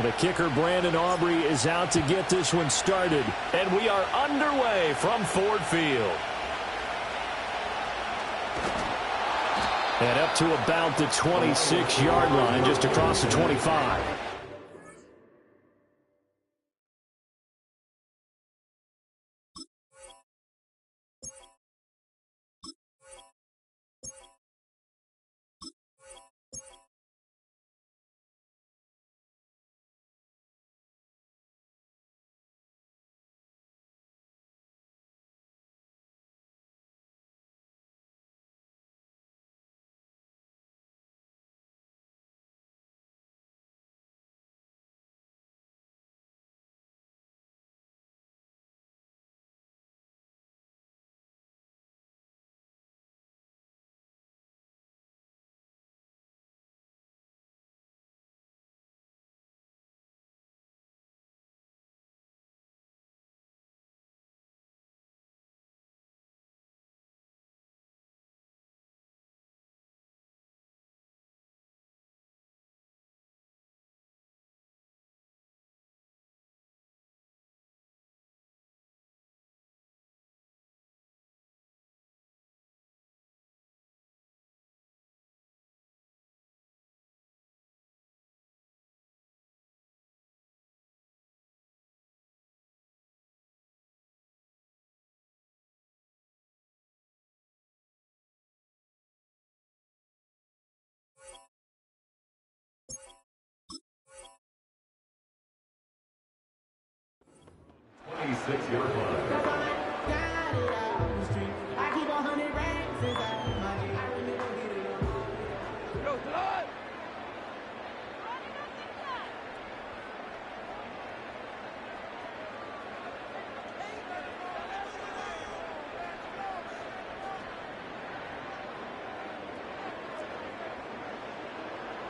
The kicker, Brandon Aubrey, is out to get this one started. And we are underway from Ford Field. And up to about the 26-yard line, just across the 25.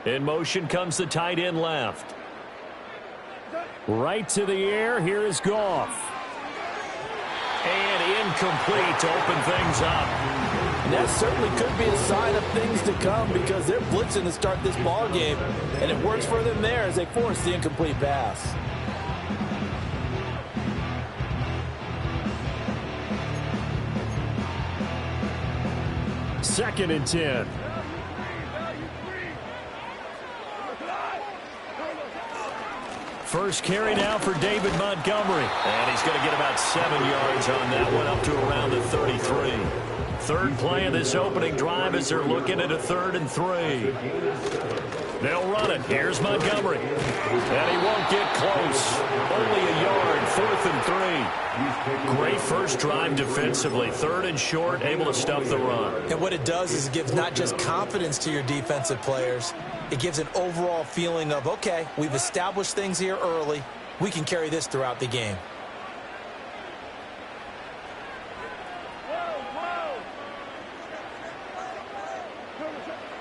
In motion comes the tight end left. Right to the air. Here is Goff. And incomplete to open things up. And that certainly could be a sign of things to come because they're blitzing to start this ball game, and it works for them there as they force the incomplete pass. Second and 10. First carry now for David Montgomery. And he's going to get about 7 yards on that one, up to around the 33. Third play of this opening drive as they're looking at a 3rd and 3. They'll run it. Here's Montgomery. And he won't get close. Only a yard, 4th and 3. Great first drive defensively. 3rd and short, able to stuff the run. And what it does is it gives not just confidence to your defensive players, it gives an overall feeling of, okay, we've established things here early. We can carry this throughout the game.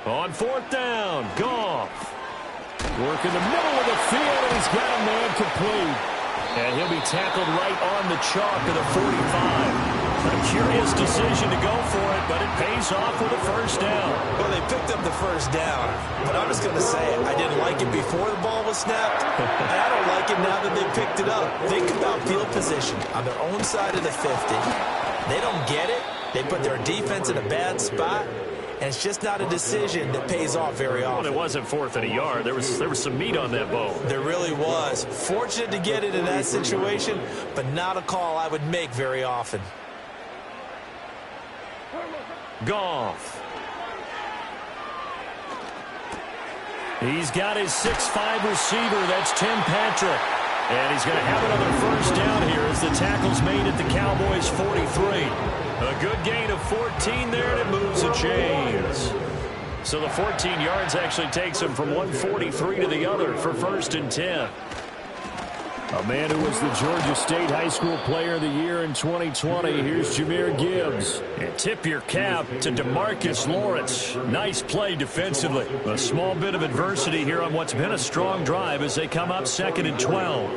On 4th down, Goff. Work in the middle of the field, and he's got a man complete. And he'll be tackled right on the chalk of the 45. A curious decision to go for it, but it pays off with a first down. Well, they picked up the first down, but I'm just going to say it. I didn't like it before the ball was snapped, and I don't like it now that they picked it up. Think about field position on their own side of the 50. They don't get it. They put their defense in a bad spot, and it's just not a decision that pays off very often. Well, it wasn't 4th and a yard. There was some meat on that bone. There really was. Fortunate to get it in that situation, but not a call I would make very often. Goff. He's got his 6'5" receiver. That's Tim Patrick. And he's going to have another first down here as the tackle's made at the Cowboys' 43. A good gain of 14 there, and it moves the chains. So the 14 yards actually takes him from 143 to the other for 1st and 10. A man who was the Georgia State High School Player of the Year in 2020. Here's Jahmyr Gibbs. And tip your cap to DeMarcus Lawrence. Nice play defensively. A small bit of adversity here on what's been a strong drive as they come up 2nd and 12.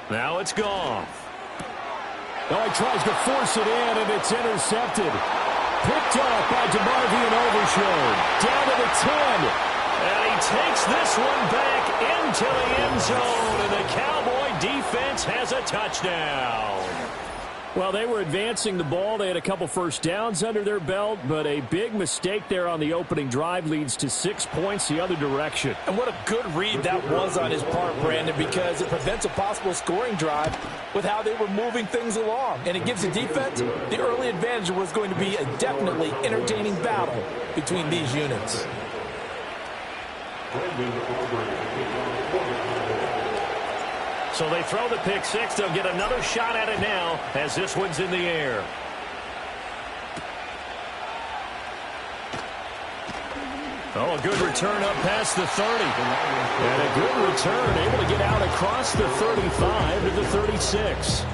Now it's Goff. Oh, he tries to force it in, and it's intercepted. Picked off by DeMarvion Overshown. Down to the 10. And he takes this one back into the end zone. And the Cowboy defense has a touchdown. Well, they were advancing the ball. They had a couple first downs under their belt, but a big mistake there on the opening drive leads to 6 points the other direction. And what a good read that was on his part, Brandon, because it prevents a possible scoring drive with how they were moving things along. And it gives the defense the early advantage. Was going to be a definitely entertaining battle between these units. So they throw the pick six. They'll get another shot at it now as this one's in the air. Oh, a good return up past the 30. And a good return, able to get out across the 35 to the 36.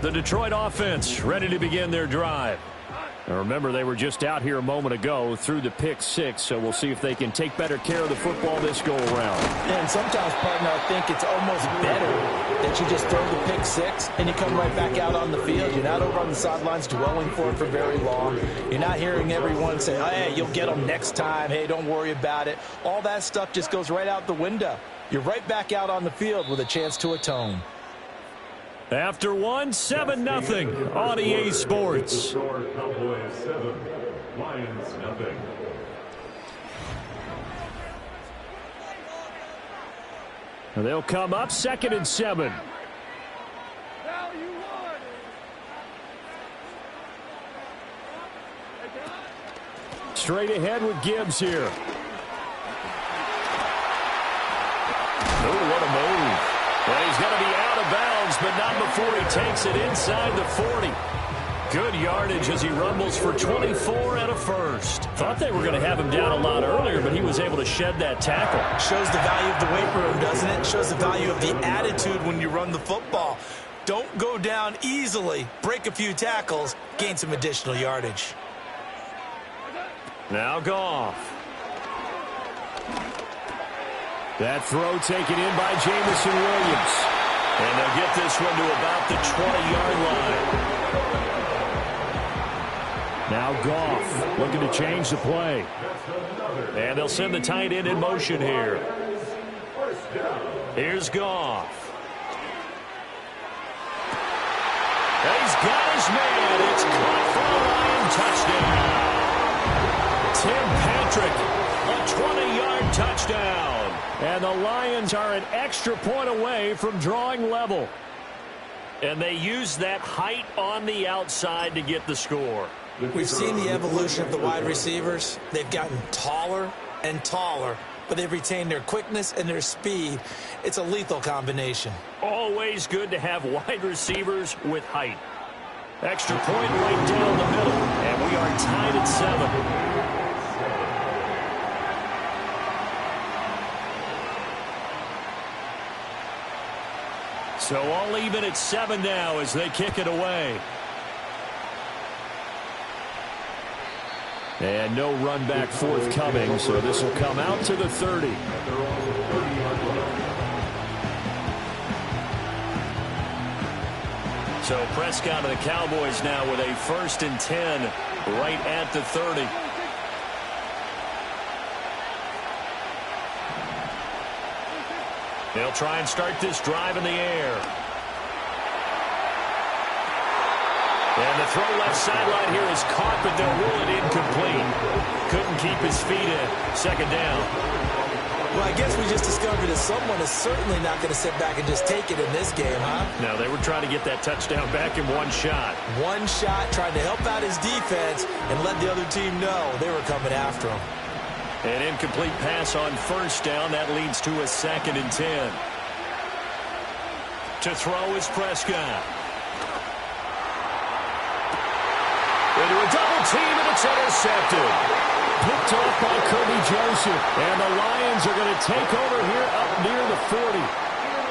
The Detroit offense ready to begin their drive. Now remember, they were just out here a moment ago through the pick six, so we'll see if they can take better care of the football this go-around. And sometimes, partner, I think it's almost better that you just throw the pick six and you come right back out on the field. You're not over on the sidelines dwelling for it for very long. You're not hearing everyone say, oh, hey, you'll get them next time. Hey, don't worry about it. All that stuff just goes right out the window. You're right back out on the field with a chance to atone. After one, 7-0 on EA Sports. Cowboys 7, Lions nothing. They'll come up 2nd and 7. Straight ahead with Gibbs here. Oh, what a move. Well, he's going to be out of bounds, but not before he takes it inside the 40. Good yardage as he rumbles for 24 and a first. Thought they were going to have him down a lot earlier, but he was able to shed that tackle. Shows the value of the weight room, doesn't it? Shows the value of the attitude when you run the football. Don't go down easily. Break a few tackles. Gain some additional yardage. Now Goff. That throw taken in by Jameson Williams. And they'll get this one to about the 20-yard line. Now Goff looking to change the play. And they'll send the tight end in motion here. Here's Goff. He's got his man. It's caught for a Lion touchdown. Tim Patrick, a 20-yard touchdown. And the Lions are an extra point away from drawing level. And they use that height on the outside to get the score. We've seen the evolution of the wide receivers. They've gotten taller and taller, but they've retained their quickness and their speed. It's a lethal combination. Always good to have wide receivers with height. Extra point right down the middle. And we are tied at 7. So all even at 7 now as they kick it away. And no run back forthcoming, so this will come out to the 30. So Prescott and the Cowboys now with a 1st and 10 right at the 30. They'll try and start this drive in the air. And the throw left sideline here is caught, but they'll rule it incomplete. Couldn't keep his feet in. 2nd down. Well, I guess we just discovered that someone is certainly not going to sit back and just take it in this game, huh? No, they were trying to get that touchdown back in one shot. One shot, trying to help out his defense and let the other team know they were coming after him. An incomplete pass on 1st down. That leads to a 2nd and 10. To throw is Prescott. Into a double team, and it's intercepted. Picked off by Kirby Joseph. And the Lions are going to take over here up near the 40.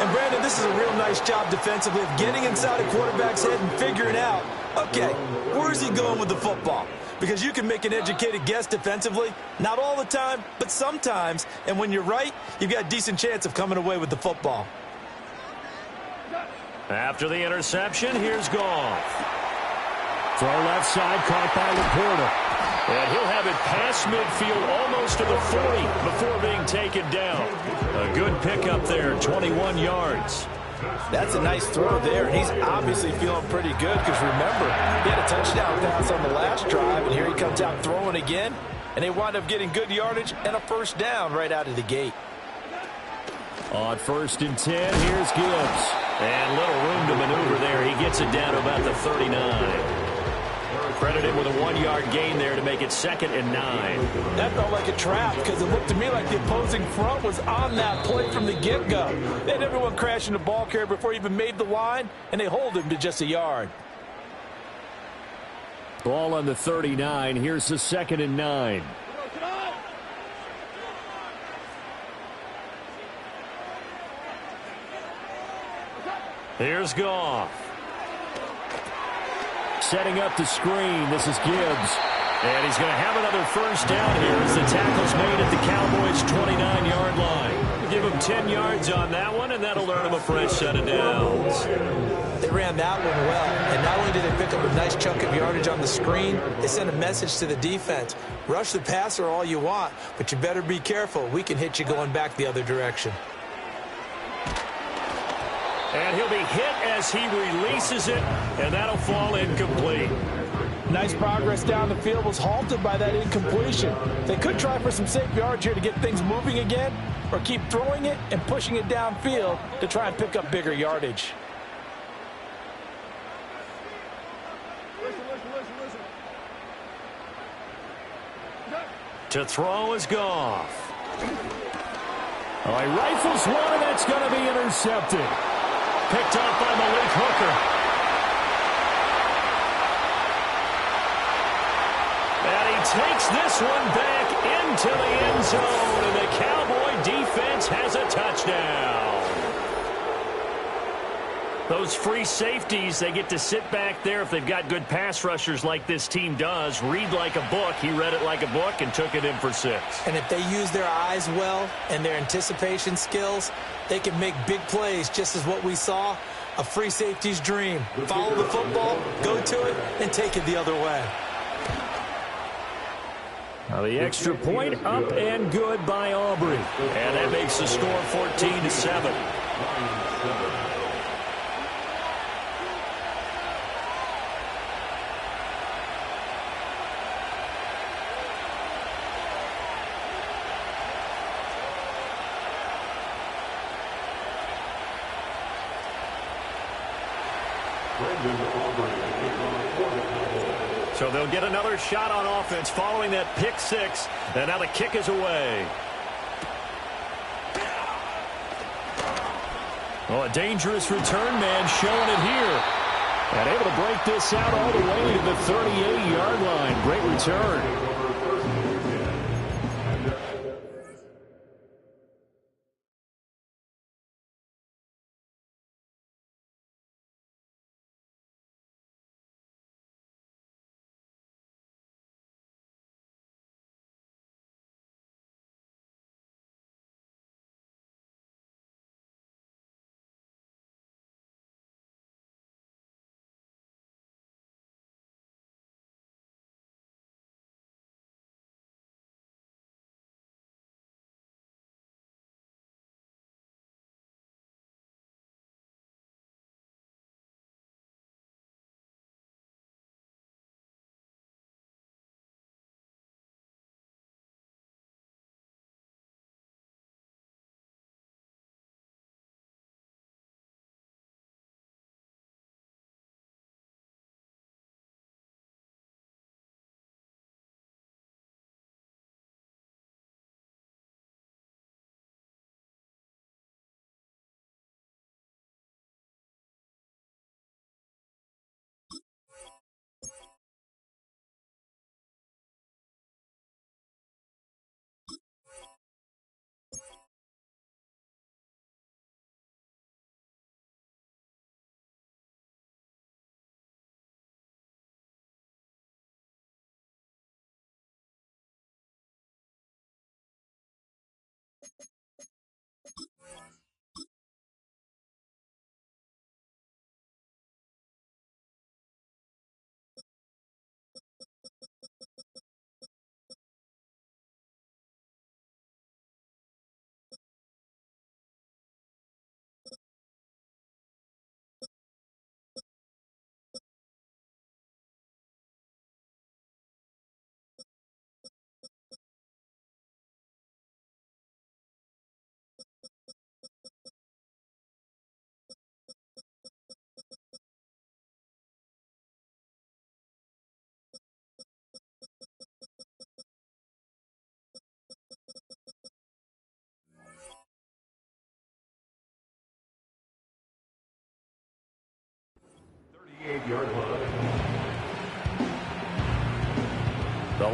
And, Brandon, this is a real nice job defensively of getting inside a quarterback's head and figuring out Okay, where's he going with the football? Because you can make an educated guess defensively. Not all the time, but sometimes. And when you're right, you've got a decent chance of coming away with the football. After the interception, here's Goff. Throw left side, caught by Laporta. And he'll have it past midfield, almost to the 40, before being taken down. A good pickup there, 21 yards. That's a nice throw there, and he's obviously feeling pretty good because, remember, he had a touchdown pass on the last drive, and here he comes out throwing again, and they wind up getting good yardage and a first down right out of the gate. On 1st and 10, here's Gibbs. And little room to maneuver there. He gets it down to about the 39. Credit him with a 1-yard gain there to make it 2nd and 9. That felt like a trap because it looked to me like the opposing front was on that play from the get-go. They had everyone crashing the ball carrier before he even made the line, and they hold him to just a yard. Ball on the 39. Here's the 2nd and 9. Here's Goff. Setting up the screen. This is Gibbs. And he's going to have another first down here as the tackle's made at the Cowboys' 29-yard line. Give him 10 yards on that one, and that'll earn him a fresh set of downs. They ran that one well, and not only did they pick up a nice chunk of yardage on the screen, they sent a message to the defense. Rush the passer all you want, but you better be careful. We can hit you going back the other direction. And he'll be hit as he releases it, and that'll fall incomplete. Nice progress down the field was halted by that incompletion. They could try for some safe yards here to get things moving again, or keep throwing it and pushing it downfield to try and pick up bigger yardage. To throw is Goff. Oh, he rifles one, and that's going to be intercepted. Picked off by Malik Hooker. And he takes this one back into the end zone, and the Cowboy defense has a touchdown. Those free safeties, they get to sit back there if they've got good pass rushers like this team does. Read like a book. He read it like a book and took it in for 6. And if they use their eyes well and their anticipation skills, they can make big plays, just as what we saw, a free safety's dream. Follow the football, go to it, and take it the other way. Now the extra point up and good by Aubrey. And that makes the score 14-7. So they'll get another shot on offense following that pick 6. And now the kick is away. Well, a dangerous return man showing it here. And able to break this out all the way to the 38-yard line. Great return.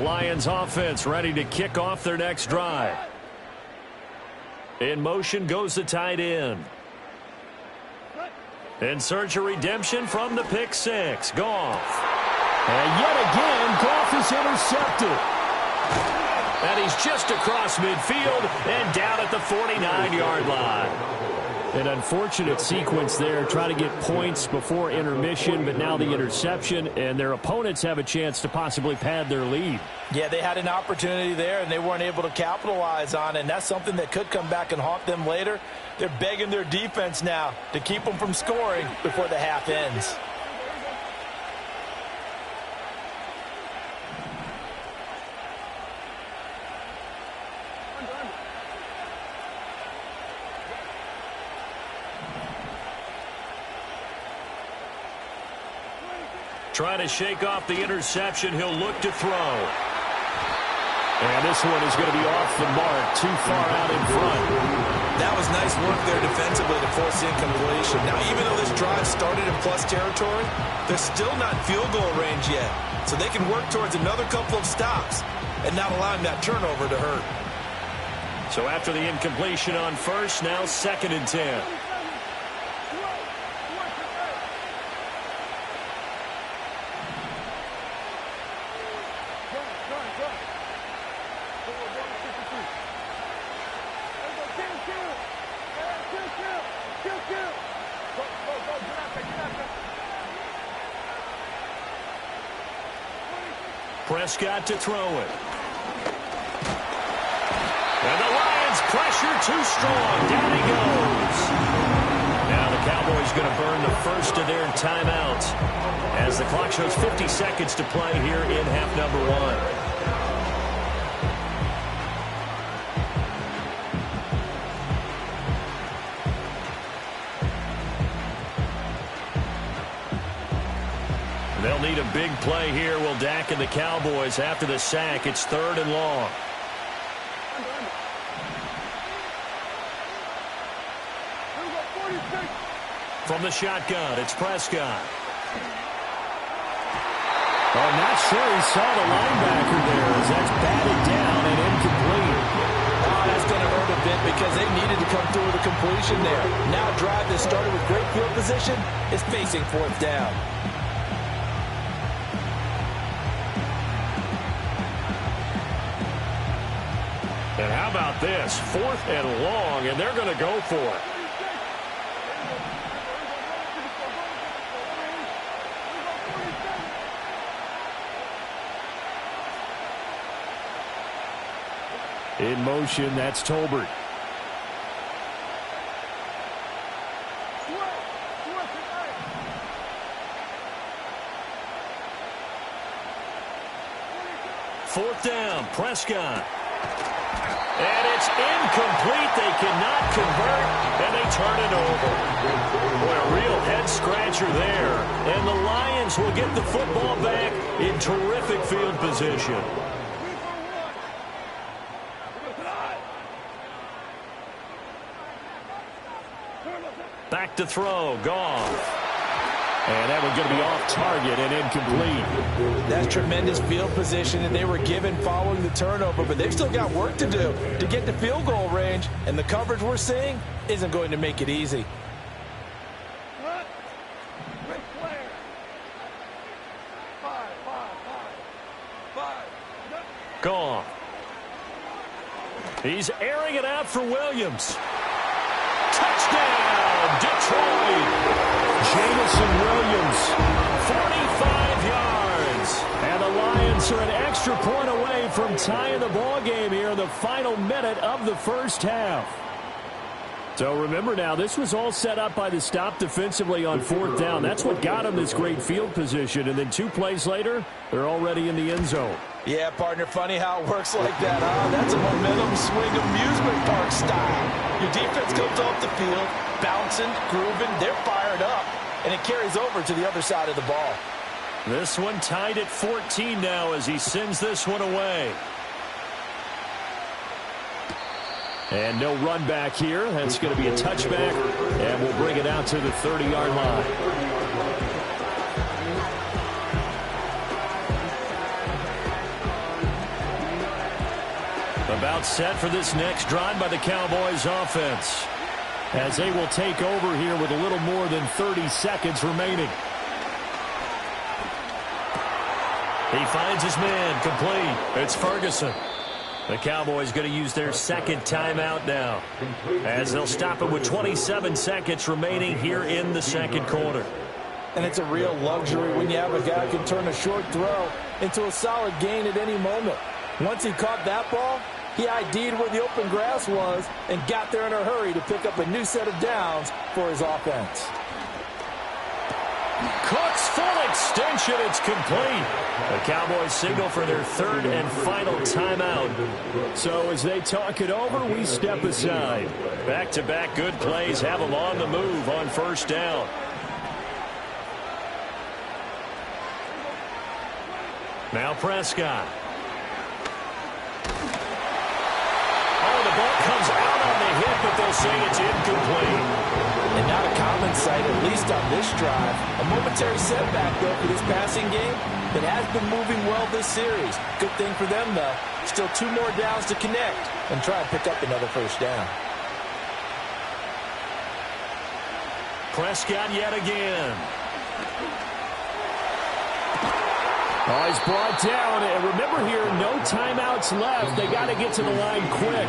Lions offense ready to kick off their next drive. In motion goes the tight end. In search of redemption from the pick six. Goff. And yet again, Goff is intercepted. And he's just across midfield and down at the 49-yard line. An unfortunate sequence there, trying to get points before intermission, but now the interception, and their opponents have a chance to possibly pad their lead. Yeah, they had an opportunity there, and they weren't able to capitalize on it, and that's something that could come back and haunt them later. They're begging their defense now to keep them from scoring before the half ends. Trying to shake off the interception. He'll look to throw. And this one is going to be off the mark, too far out in front. That was nice work there defensively to force incompletion. Now, even though this drive started in plus territory, they're still not in field goal range yet. So they can work towards another couple of stops and not allowing that turnover to hurt. So after the incompletion on first, now 2nd and 10. Prescott to throw it. And the Lions pressure too strong. Down he goes. Now the Cowboys going to burn the first of their timeouts as the clock shows 50 seconds to play here in half number 1. They'll need a big play here. Will Dak and the Cowboys after the sack. It's 3rd and long. From the shotgun, it's Prescott. I'm not sure he saw the linebacker there as that's batted down and incomplete. Oh, that's going to hurt a bit because they needed to come through with a completion there. Now a drive that started with great field position is facing 4th down. And how about this? 4th and long, and they're going to go for it. In motion, that's Tolbert. Fourth down, Prescott. And it's incomplete. They cannot convert, and they turn it over. Boy, a real head-scratcher there. And the Lions will get the football back in terrific field position. Back to throw, Goff. And that one's going to be off target and incomplete. That's tremendous field position, and they were given following the turnover, but they've still got work to do to get to field goal range, and the coverage we're seeing isn't going to make it easy. Goff. He's airing it out for Williams. Touchdown, Detroit. Jamison Williams, 45 yards. And the Lions are an extra point away from tying the ball game here in the final minute of the first half. So remember now, this was all set up by the stop defensively on 4th down. That's what got them this great field position. And then 2 plays later, they're already in the end zone. Yeah, partner, funny how it works like that, huh? That's a momentum swing amusement park style. Your defense comes off the field, bouncing, grooving, they're fired up, and it carries over to the other side of the ball. This one tied at 14 now as he sends this one away. And no run back here. That's going to be a touchback, and we'll bring it out to the 30-yard line. About set for this next drive by the Cowboys offense, as they will take over here with a little more than 30 seconds remaining. He finds his man complete. It's Ferguson. The Cowboys going to use their second timeout now, as they'll stop it with 27 seconds remaining here in the second quarter. And it's a real luxury when you have a guy who can turn a short throw into a solid gain at any moment. Once he caught that ball, he ID'd where the open grass was and got there in a hurry to pick up a new set of downs for his offense. Cook's full extension. It's complete. The Cowboys signal for their third and final timeout. So as they talk it over, we step aside. Back-to-back good plays have them on the move on first down. Now Prescott. Oh, the ball comes out on the hit, but they'll say it's incomplete. And not a common sight, at least on this drive. A momentary setback, though, for this passing game that has been moving well this series. Good thing for them, though. Still 2 more downs to connect and try and pick up another first down. Prescott yet again. Oh, he's brought down. And remember here, no timeouts left. They got to get to the line quick.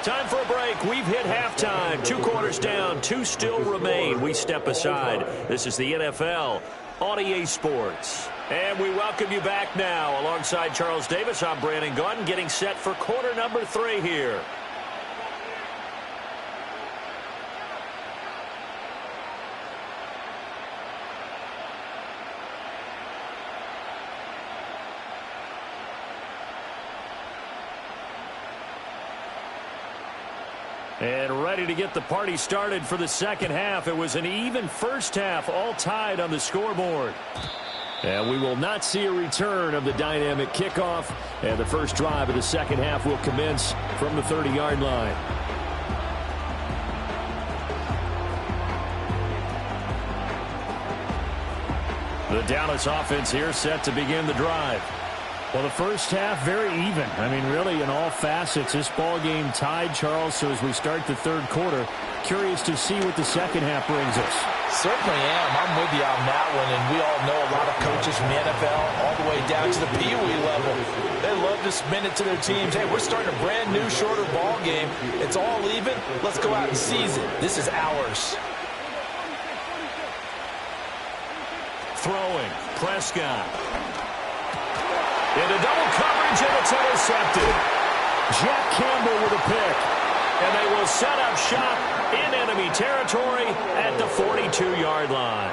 Time for a break. We've hit halftime. 2 quarters down. 2 still remain. We step aside. This is the NFL on EA Sports. And we welcome you back now. Alongside Charles Davis, I'm Brandon Gaudin, getting set for quarter number 3 here. And ready to get the party started for the second half. It was an even first half, all tied on the scoreboard. And we will not see a return of the dynamic kickoff. And the first drive of the second half will commence from the 30-yard line. The Dallas offense here set to begin the drive. Well, the first half, very even. I mean, really, in all facets, this ball game tied, Charles. So as we start the third quarter, curious to see what the second half brings us. Certainly am. I'm with you on that one. And we all know a lot of coaches from the NFL all the way down to the Pee Wee level. They love to spin it to their teams. Hey, we're starting a brand new, shorter ball game. It's all even. Let's go out and seize it. This is ours. Throwing. Prescott. Into double coverage, and it's intercepted. Jack Campbell with a pick. And they will set up shop in enemy territory at the 42-yard line.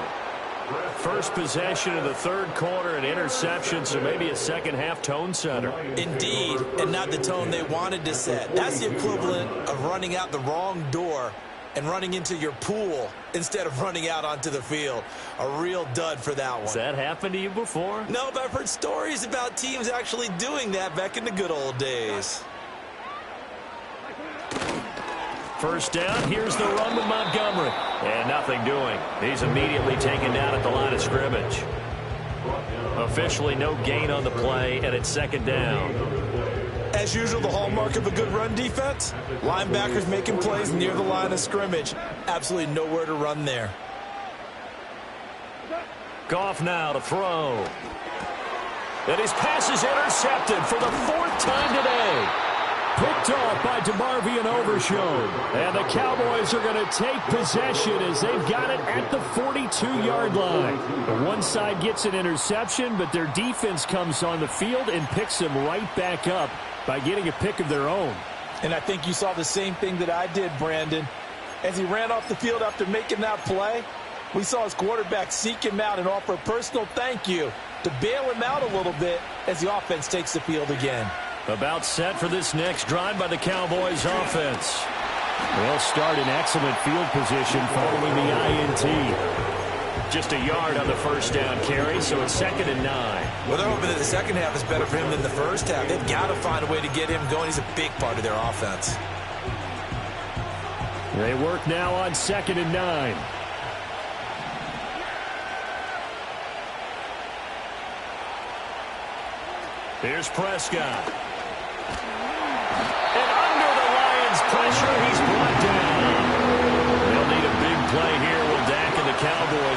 First possession of the third quarter, an interception, so maybe a second-half tone setter. Indeed, and not the tone they wanted to set. That's the equivalent of running out the wrong door and running into your pool instead of running out onto the field. A real dud for that one. Has that happened to you before? No, but I've heard stories about teams actually doing that back in the good old days. First down, here's the run with Montgomery. And nothing doing. He's immediately taken down at the line of scrimmage. Officially no gain on the play, and it's second down. As usual, the hallmark of a good run defense, linebackers making plays near the line of scrimmage. Absolutely nowhere to run there. Goff now to throw. And his pass is intercepted for the 4th time today. Picked off by DeMarvion Overshown. And the Cowboys are going to take possession as they've got it at the 42-yard line. The one side gets an interception, but their defense comes on the field and picks them right back up by getting a pick of their own. And I think you saw the same thing that I did, Brandon. As he ran off the field after making that play, we saw his quarterback seek him out and offer a personal thank you to bail him out a little bit as the offense takes the field again. About set for this next drive by the Cowboys offense. They'll start in excellent field position following the INT. Just a yard on the first down carry, so it's 2nd and 9. Well, they're hoping that the second half is better for him than the first half. They've got to find a way to get him going. He's a big part of their offense. They work now on 2nd and 9. Here's Prescott.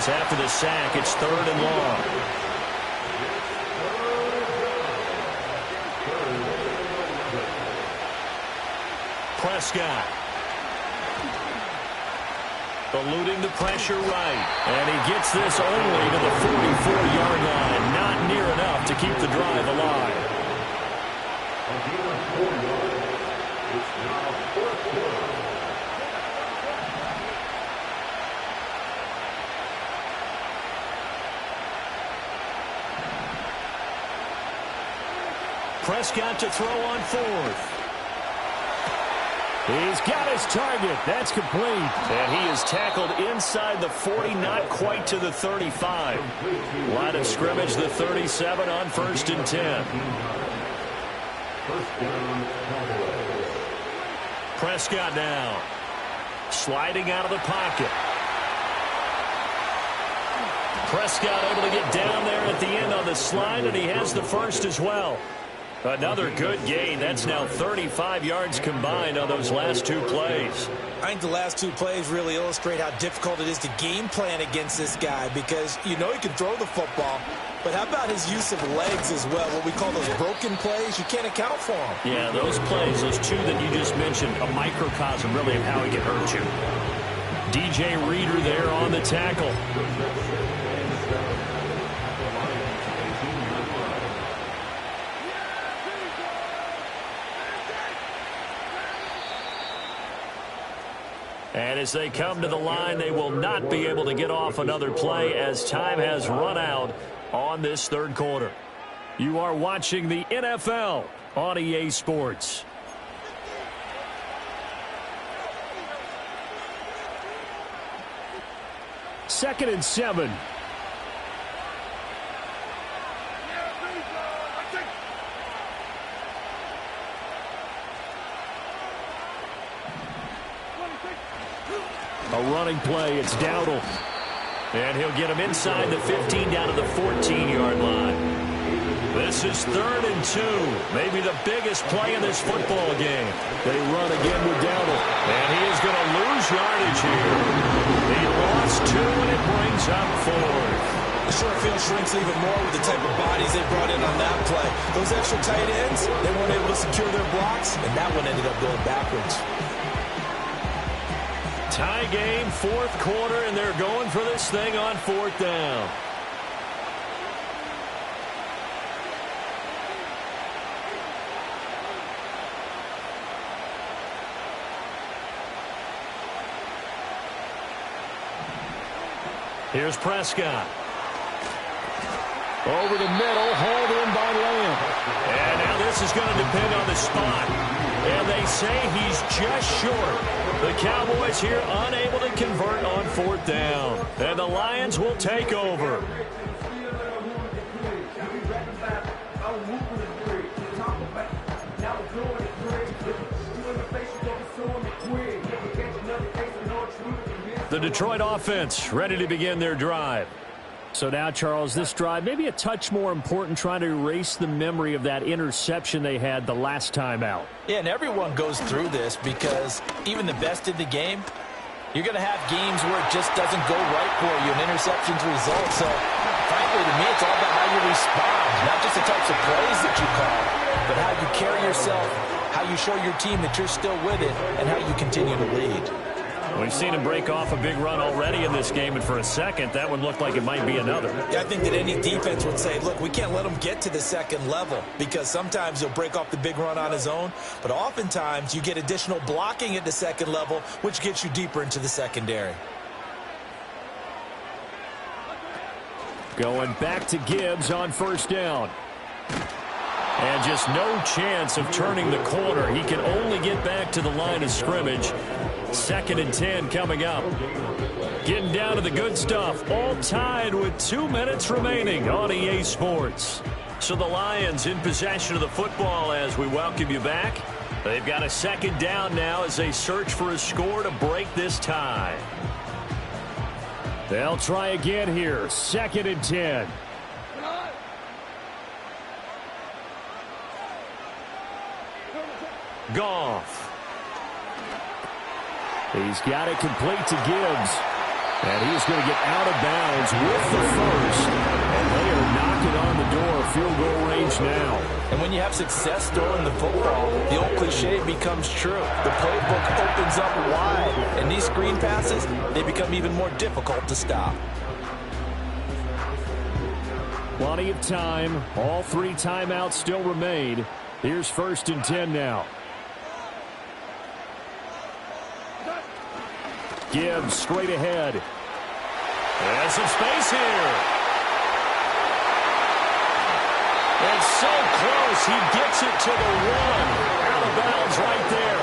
as after the sack, it's 3rd and long. Prescott. Eluding the pressure right. And he gets this only to the 44-yard line. Not near enough to keep the drive alive. Prescott to throw on 4th. He's got his target. That's complete. And he is tackled inside the 40, not quite to the 35. Line of scrimmage, the 37 on 1st and 10. Prescott now. Sliding out of the pocket. Prescott able to get down there at the end on the slide, and he has the first as well. Another good gain. That's now 35 yards combined on those last 2 plays. I think the last 2 plays really illustrate how difficult it is to game plan against this guy, because you know he can throw the football, but how about his use of legs as well? What we call those broken plays, you can't account for them. Yeah, those plays, those 2 that you just mentioned, a microcosm really of how he can hurt you. DJ Reader there on the tackle. And as they come to the line, they will not be able to get off another play as time has run out on this 3rd quarter. You are watching the NFL on EA Sports. Second and 7. A running play. It's Dowdle. And he'll get him inside the 15 down to the 14-yard line. This is 3rd and 2. Maybe the biggest play in this football game. They run again with Dowdle. And he is going to lose yardage here. He lost 2, and it brings up 4th. The short field shrinks even more with the type of bodies they brought in on that play. Those extra tight ends, they weren't able to secure their blocks, and that one ended up going backwards. Tie game, 4th quarter, and they're going for this thing on 4th down. Here's Prescott. Over the middle, hauled in by Lamb. And now this is going to depend on the spot. And they say he's just short. The Cowboys here unable to convert on 4th down. And the Lions will take over. The Detroit offense ready to begin their drive. So now, Charles, this drive maybe a touch more important, trying to erase the memory of that interception they had the last time out. Yeah, and everyone goes through this because even the best in the game, you're going to have games where it just doesn't go right for you, and interceptions result. So, frankly, to me, it's all about how you respond, not just the types of plays that you call, but how you carry yourself, how you show your team that you're still with it, and how you continue to lead. We've seen him break off a big run already in this game, and for a second, that one looked like it might be another. Yeah, I think that any defense would say, look, we can't let him get to the second level, because sometimes he'll break off the big run on his own, but oftentimes you get additional blocking at the second level, which gets you deeper into the secondary. Going back to Gibbs on 1st down. And just no chance of turning the corner. He can only get back to the line of scrimmage. 2nd and 10 coming up. Getting down to the good stuff. All tied with 2 minutes remaining on EA Sports. So the Lions in possession of the football as we welcome you back. They've got a 2nd down now as they search for a score to break this tie. They'll try again here. 2nd and 10. Goff. He's got it complete to Gibbs. And he is going to get out of bounds with the first. And they are knocking on the door of field goal range now. And when you have success throwing the football, the old cliche becomes true. The playbook opens up wide. And these screen passes, they become even more difficult to stop. Plenty of time. All 3 timeouts still remain. Here's 1st and 10 now. Gibbs straight ahead. There's some space here. It's so close. He gets it to the 1. Out of bounds right there.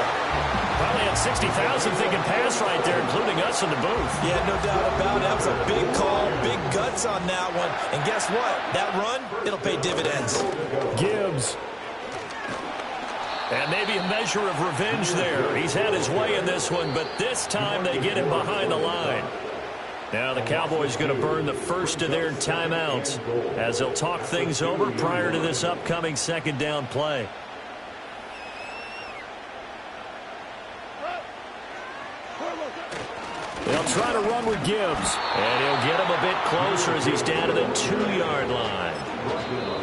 Probably had 60,000 thinking pass right there, including us in the booth. Yeah, no doubt about it. That was a big call, big guts on that one. And guess what? That run, it'll pay dividends. Gibbs. And maybe a measure of revenge there. He's had his way in this one, but this time they get him behind the line. Now the Cowboys going to burn the first of their timeouts as they'll talk things over prior to this upcoming 2nd down play. They'll try to run with Gibbs. And he'll get him a bit closer as he's down to the 2-yard line.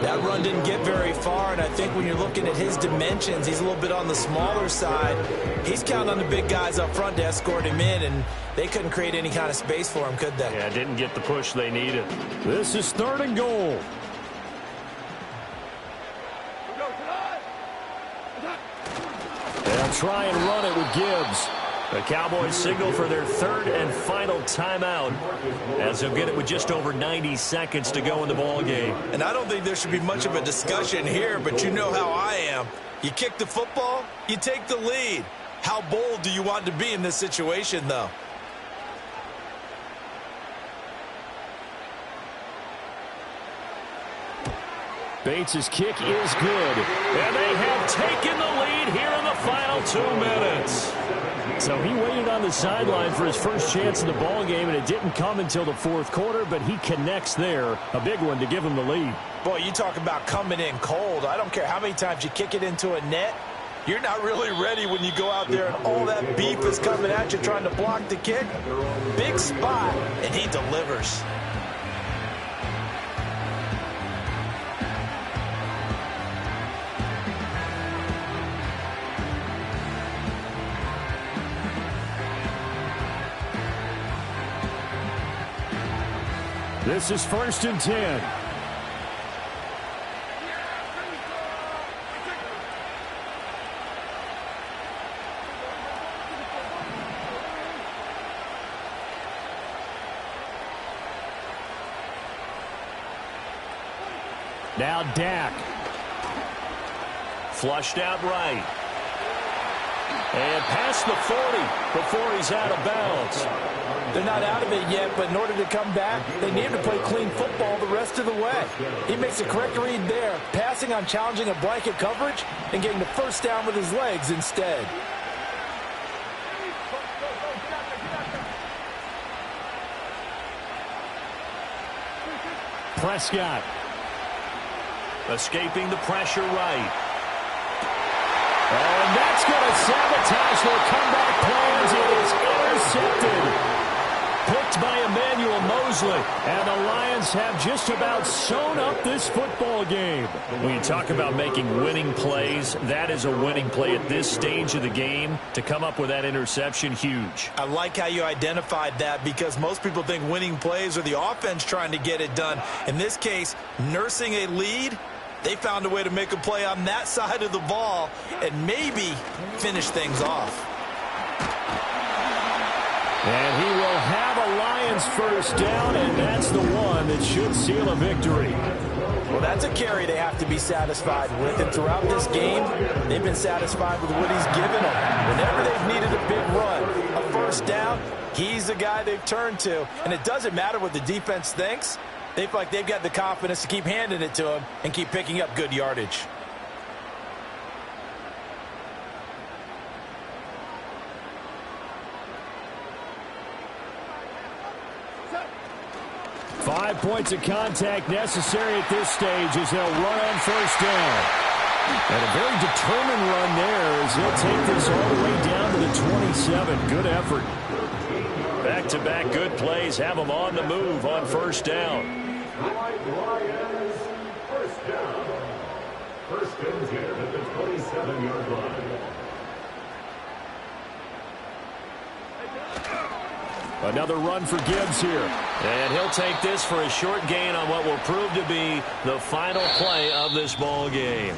That run didn't get very far, and I think when you're looking at his dimensions, he's a little bit on the smaller side. He's counting on the big guys up front to escort him in, and they couldn't create any kind of space for him, could they? Yeah, didn't get the push they needed. This is 3rd and goal. They'll try and run it with Gibbs. The Cowboys signal for their 3rd and final timeout as they'll get it with just over 90 seconds to go in the ball game. And I don't think there should be much of a discussion here, but you know how I am. You kick the football, you take the lead. How bold do you want to be in this situation, though? Bates' kick is good. And they have taken the lead here in the final 2 minutes. So he waited on the sideline for his first chance in the ball game, and it didn't come until the 4th quarter, but he connects there. A big one to give him the lead. Boy, you talk about coming in cold. I don't care how many times you kick it into a net. You're not really ready when you go out there and all that beef is coming at you trying to block the kick. Big spot, and he delivers. This is 1st and 10. Now Dak. Flushed out right. And past the 40 before he's out of bounds. They're not out of it yet, but in order to come back, they need to play clean football the rest of the way. He makes a correct read there, passing on challenging a blanket coverage and getting the first down with his legs instead. Prescott. Escaping the pressure right. And that's going to sabotage their comeback plans. It is intercepted. Picked by Emmanuel Mosley. And the Lions have just about sewn up this football game. When you talk about making winning plays, that is a winning play at this stage of the game. To come up with that interception, huge. I like how you identified that because most people think winning plays are the offense trying to get it done. In this case, nursing a lead, they found a way to make a play on that side of the ball and maybe finish things off. And he will have a Lions first down, and that's the one that should seal a victory. Well, that's a carry they have to be satisfied with. And throughout this game, they've been satisfied with what he's given them. Whenever they've needed a big run, a first down, he's the guy they've turned to. And it doesn't matter what the defense thinks. They feel like they've got the confidence to keep handing it to him and keep picking up good yardage. Five points of contact necessary at this stage as they'll run on first down. And a very determined run there as he'll take this all the way down to the 27. Good effort. Back back-to-back good plays have them on the move on first down. Lions, first down. First and 10 at the 27-yard line. Another run for Gibbs here. And he'll take this for a short gain on what will prove to be the final play of this ball game.